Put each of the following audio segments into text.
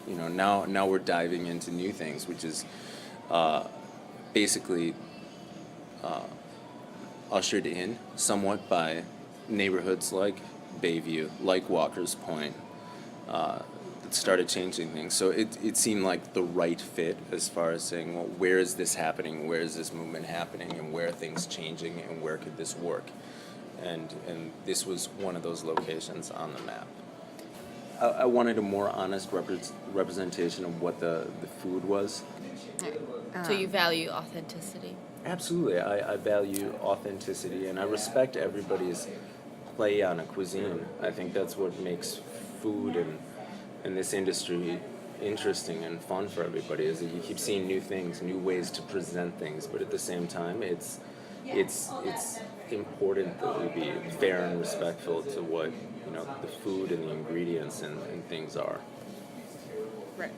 now we're diving into new things, which is basically ushered in somewhat by neighborhoods like Bayview, like Walker's Point, that started changing things. So it seemed like the right fit as far as saying, well, where is this happening? Where is this movement happening? And where are things changing? And where could this work? And this was one of those locations on the map. I wanted a more honest representation of what the food was. So you value authenticity? Absolutely. I value authenticity, and I respect everybody's play on a cuisine. I think that's what makes food and this industry interesting and fun for everybody, is that you keep seeing new things, new ways to present things, but at the same time, it's important that we be fair and respectful to what the food and the ingredients and things are. Right.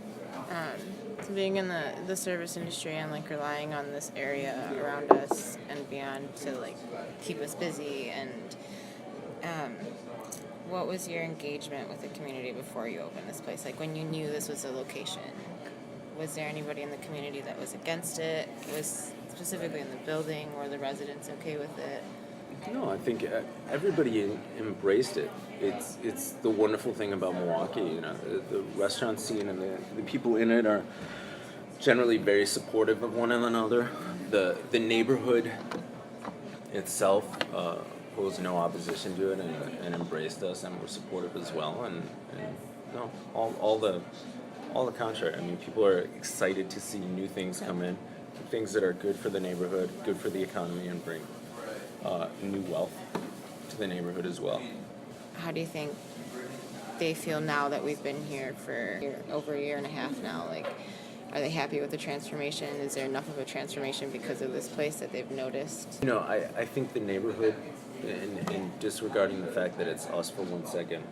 So being in the service industry and like relying on this area around us and beyond to like keep us busy, and what was your engagement with the community before you opened this place? Like when you knew this was a location, was there anybody in the community that was against it? Was specifically in the building, were the residents okay with it? No, I think everybody embraced it. It's the wonderful thing about Milwaukee. The restaurant scene and the people in it are generally very supportive of one another. The neighborhood itself posed no opposition to it and embraced us and were supportive as well. And no, all the contrary. I mean, people are excited to see new things come in, things that are good for the neighborhood, good for the economy, and bring new wealth to the neighborhood as well. How do you think they feel now that we've been here for over a year and a half now? Like, are they happy with the transformation? Is there enough of a transformation because of this place that they've noticed? I think the neighborhood, and disregarding the fact that it's us for 1 second,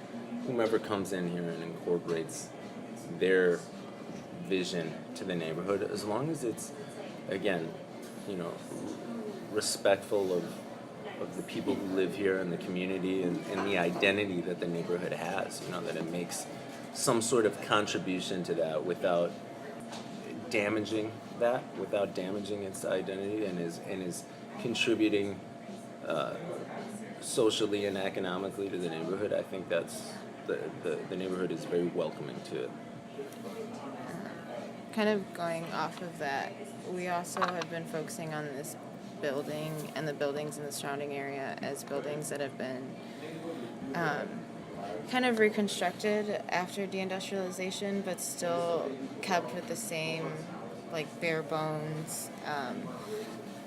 whomever comes in here and incorporates their vision to the neighborhood, as long as it's, again, respectful of the people who live here and the community and the identity that the neighborhood has, that it makes some sort of contribution to that without damaging its identity, and is contributing socially and economically to the neighborhood. I think that's the neighborhood is very welcoming to it. Kind of going off of that, we also have been focusing on this building and the buildings in the surrounding area as buildings that have been kind of reconstructed after deindustrialization, but still kept with the same like bare bones.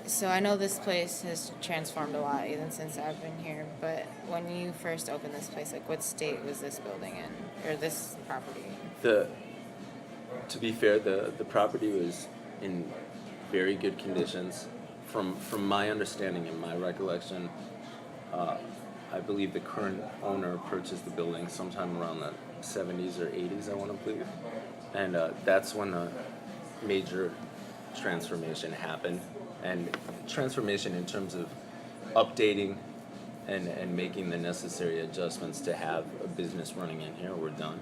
So I know this place has transformed a lot even since I've been here, but when you first opened this place, like what state was this building in, or this property? To be fair, the property was in very good conditions. From my understanding and my recollection, I believe the current owner purchased the building sometime around the 70s or 80s, I want to believe. And that's when the major transformation happened. And transformation in terms of updating and making the necessary adjustments to have a business running in here were done.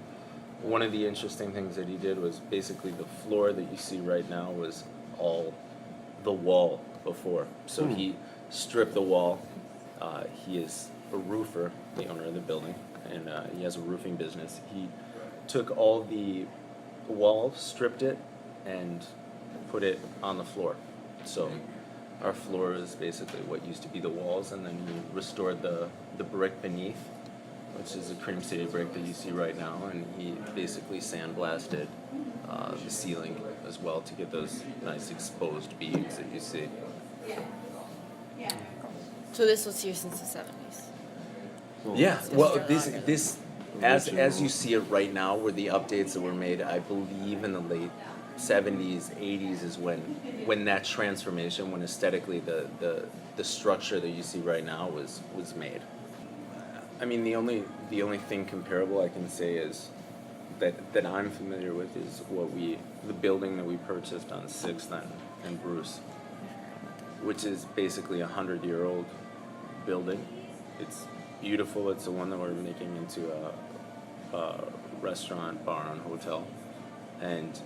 One of the interesting things that he did was basically the floor that you see right now was all the wall before. So he stripped the wall. He is a roofer, the owner of the building, and he has a roofing business. He took all the wall, stripped it, and put it on the floor. So our floor is basically what used to be the walls, and then he restored the brick beneath, which is a Cream City brick that you see right now, and he basically sandblasted the ceiling as well to get those nice exposed beams that you see. So this was here since the 70s? Yeah, well, this as you see it right now, were the updates that were made, I believe in the late 70s, 80s is when that transformation, when aesthetically the structure that you see right now was made. I mean, the only thing comparable I can say is that I'm familiar with is the building that we purchased on 6th and Bruce, which is basically 100-year-old building. It's beautiful. It's the one that we're making into a restaurant, bar, and hotel. and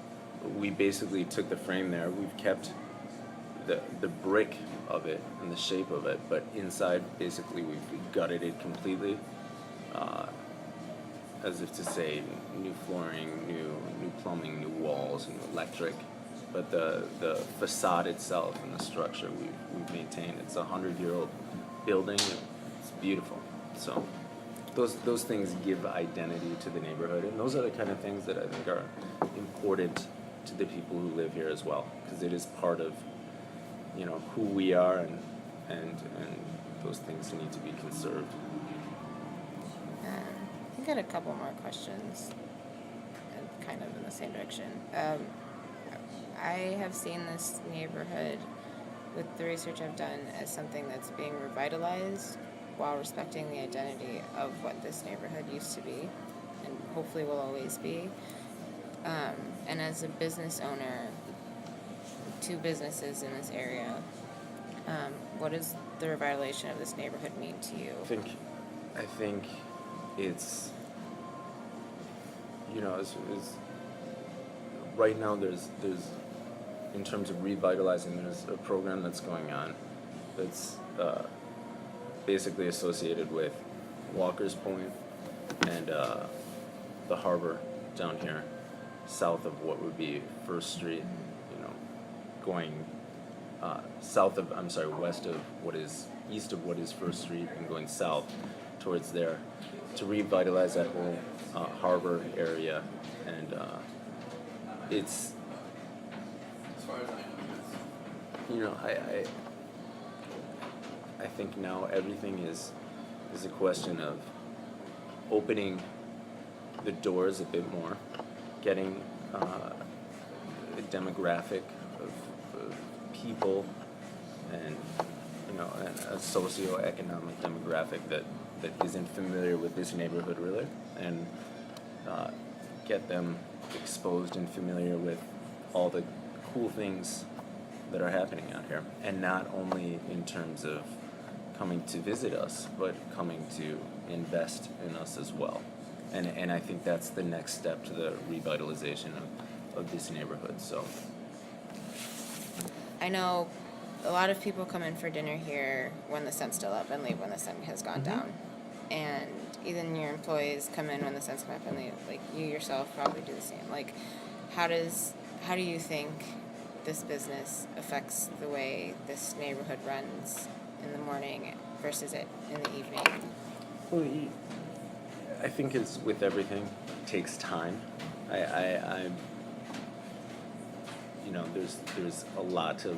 we basically took the frame there. We've kept the brick of it and the shape of it, but inside basically we've gutted it completely, as if to say new flooring, new plumbing, new walls, new electric. But the facade itself and the structure we've maintained. It's a 100-year-old building. It's beautiful. So those things give identity to the neighborhood, and those are the kind of things that I think are important to the people who live here as well, because it is part of, you know, who we are, and those things need to be conserved. I think I had a couple more questions, and kind of in the same direction. I have seen this neighborhood, with the research I've done, as something that's being revitalized while respecting the identity of what this neighborhood used to be, and hopefully will always be. And as a business owner, 2 businesses in this area, what does the revitalization of this neighborhood mean to you? I think it's, you know, it's right now there's in terms of revitalizing, there's a program that's going on that's basically associated with Walker's Point and the harbor down here, south of what would be First Street, you know, going west of what is east of what is First Street and going south towards there, to revitalize that whole harbor area. And it's, you know, I think now everything is a question of opening the doors a bit more, getting a demographic of people, and, you know, a socioeconomic demographic that isn't familiar with this neighborhood really, and get them exposed and familiar with all the cool things that are happening out here, and not only in terms of coming to visit us, but coming to invest in us as well. And I think that's the next step to the revitalization of this neighborhood. So I know a lot of people come in for dinner here when the sun's still up and leave when the sun has gone down. And even your employees come in when the sun's come up and leave. Like, you yourself probably do the same. Like, how do you think this business affects the way this neighborhood runs in the morning versus it in the evening? Well, I think it's with everything, it takes time. I you know, there's a lot of,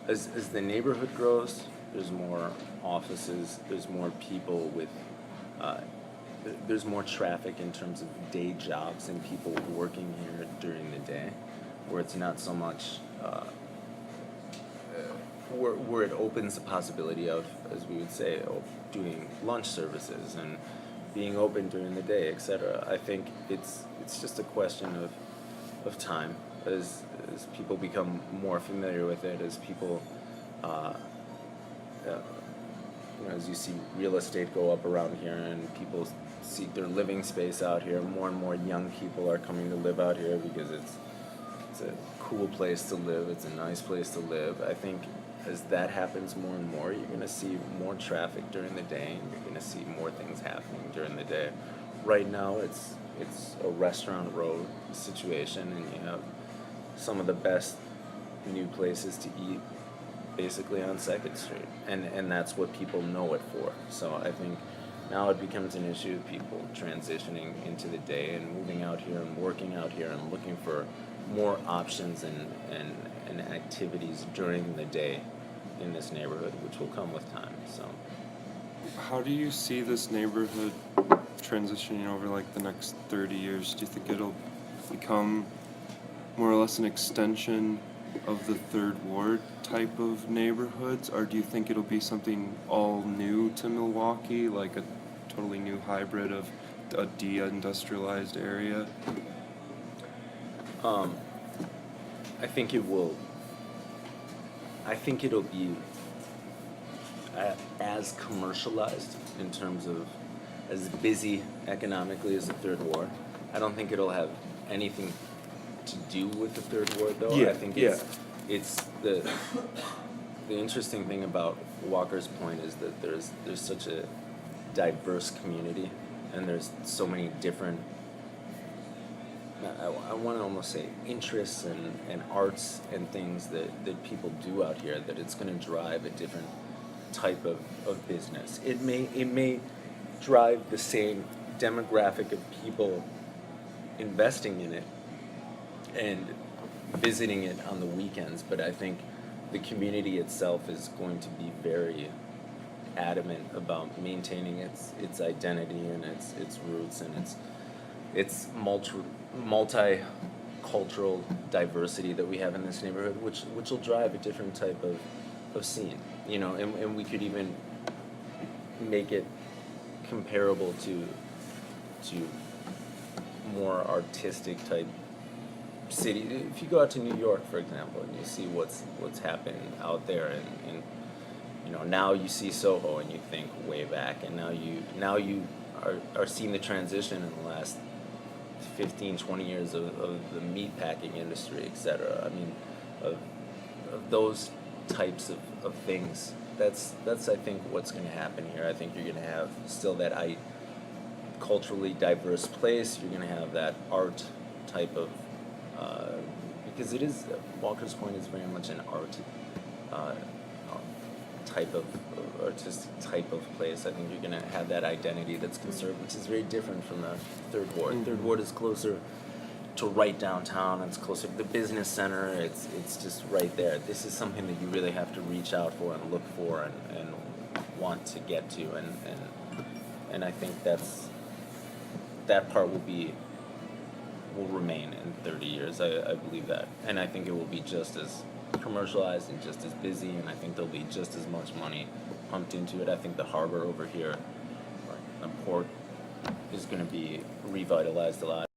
as the neighborhood grows, there's more offices, there's more people with, there's more traffic in terms of day jobs and people working here during the day, where it's not so much, where it opens the possibility of, as we would say, doing lunch services and being open during the day, etc. I think it's just a question of time, as people become more familiar with it, as people, you know, as you see real estate go up around here and people seek their living space out here, more and more young people are coming to live out here because it's a cool place to live, it's a nice place to live. I think as that happens more and more, you're going to see more traffic during the day, and you're going to see more things happening during the day. Right now, it's a restaurant road situation, and you have some of the best new places to eat basically on 2nd Street, and that's what people know it for. So I think now it becomes an issue of people transitioning into the day and moving out here and working out here and looking for more options and activities during the day in this neighborhood, which will come with time. So how do you see this neighborhood transitioning over like the next 30 years? Do you think it'll become more or less an extension of the Third Ward type of neighborhoods, or do you think it'll be something all new to Milwaukee, like a totally new hybrid of a de-industrialized area? I think it will. I think it'll be as commercialized in terms of as busy economically as the Third Ward. I don't think it'll have anything to do with the third ward, though. Yeah, I think it's the interesting thing about Walker's Point is that there's such a diverse community, and there's so many different. I want to almost say interests and arts and things that people do out here, that it's going to drive a different type of business. It may drive the same demographic of people investing in it and visiting it on the weekends, but I think the community itself is going to be very adamant about maintaining its identity and its roots and its multicultural diversity that we have in this neighborhood, which will drive a different type of scene, you know, and we could even make it comparable to more artistic type city. If you go out to New York, for example, and you see what's happening out there, and you know, now you see Soho and you think way back, and now you are seeing the transition in the last 15, 20 years of the meatpacking industry, etc. I mean, of those types of things. That's I think what's going to happen here. I think you're going to have still that culturally diverse place. You're going to have that art type of because it is Walker's Point is very much an art type of artistic type of place. I think you're going to have that identity that's conserved, which is very different from the third ward. Mm-hmm. Third ward is closer to right downtown. It's closer to the business center. It's just right there. This is something that you really have to reach out for and look for and want to get to, and I think that part will remain in 30 years. I believe that, and I think it will be just as commercialized and just as busy, and I think there'll be just as much money pumped into it. I think the harbor over here, the port, is going to be revitalized a lot.